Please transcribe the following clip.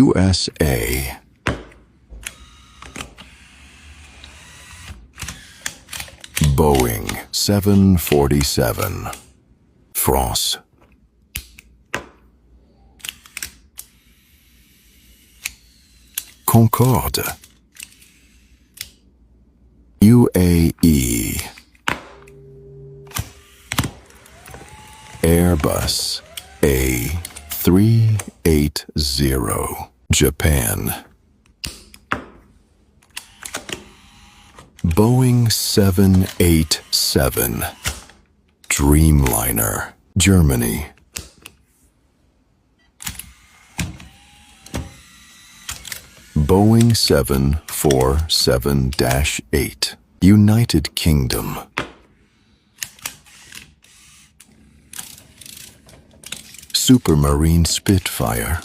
USA. Boeing 747. France. Concorde. UAE. Airbus A380. Japan. Boeing 787. Dreamliner. Germany. Boeing 747-8. United Kingdom. Supermarine Spitfire.